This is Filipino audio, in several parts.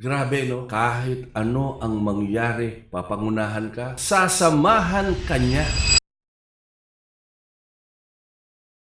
Grabe, no? Kahit ano ang mangyari, papangunahan ka, sasamahan ka niya.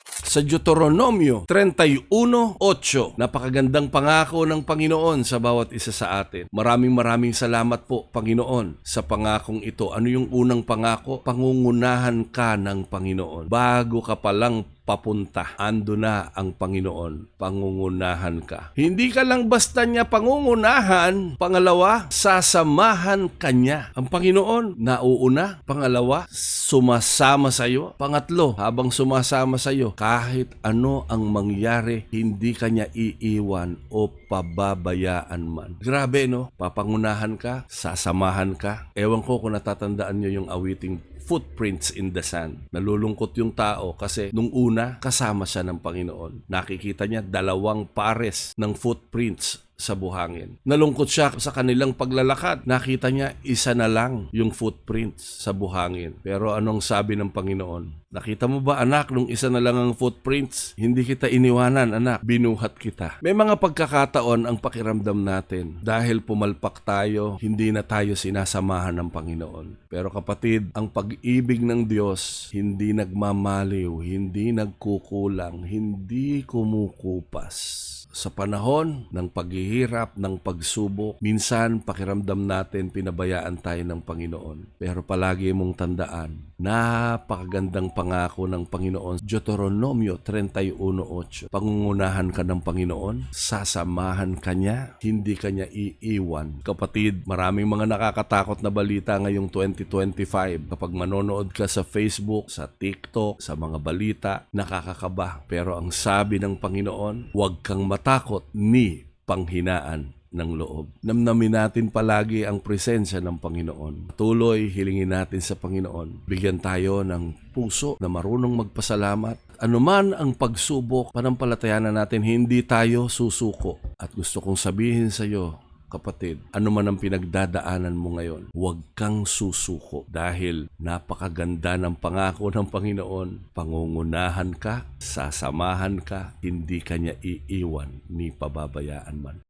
Sa Deuteronomio 31:8, napakagandang pangako ng Panginoon sa bawat isa sa atin. Maraming salamat po, Panginoon, sa pangakong ito. Ano yung unang pangako? Pangungunahan ka ng Panginoon. Bago ka palang papunta, ando na ang Panginoon. Pangungunahan ka. Hindi ka lang basta niya pangungunahan. Pangalawa, sasamahan ka niya. Ang Panginoon, nauuna. Pangalawa, sumasama sa iyo. Pangatlo, habang sumasama sa iyo, kahit ano ang mangyari, hindi ka niya iiwan o pababayaan man. Grabe, no? Papangunahan ka, sasamahan ka. Ewan ko kung natatandaan niyo yung awiting Footprints in the Sand. Nalulungkot yung tao kasi nung una, kasama siya ng Panginoon. Nakikita niya 2 pares ng footprints sa buhangin. Nalungkot siya sa kanilang paglalakad. Nakita niya isa na lang yung footprints sa buhangin. Pero anong sabi ng Panginoon? Nakita mo ba, anak, nung isa na lang ang footprints? Hindi kita iniwanan, anak. Binuhat kita. May mga pagkakataon ang pakiramdam natin. Dahil pumalpak tayo, hindi na tayo sinasamahan ng Panginoon. Pero kapatid, ang pag-ibig ng Diyos, hindi nagmamaliw, hindi nagkukulang, hindi kumukupas. Sa panahon ng paghihirap, ng pagsubok, minsan pakiramdam natin pinabayaan tayo ng Panginoon. Pero palagi mong tandaan, napakagandang pangako ng Panginoon. Deuteronomio 31:8. Pangungunahan ka ng Panginoon, sasamahan ka niya, hindi ka niya iiwan. Kapatid, maraming mga nakakatakot na balita ngayong 2025. Kapag manonood ka sa Facebook, sa TikTok, sa mga balita, nakakakaba. Pero ang sabi ng Panginoon, huwag kang matakot ni panghinaan ng loob. Namnamin natin palagi ang presensya ng Panginoon. Tuloy, hilingin natin sa Panginoon. Bigyan tayo ng puso na marunong magpasalamat. Anuman ang pagsubok, panampalatayanan natin, hindi tayo susuko. At gusto kong sabihin sa iyo, kapatid, ano man ang pinagdadaanan mo ngayon, huwag kang susuko dahil napakaganda ng pangako ng Panginoon. Pangungunahan ka, sasamahan ka, hindi ka niya iiwan ni pababayaan man.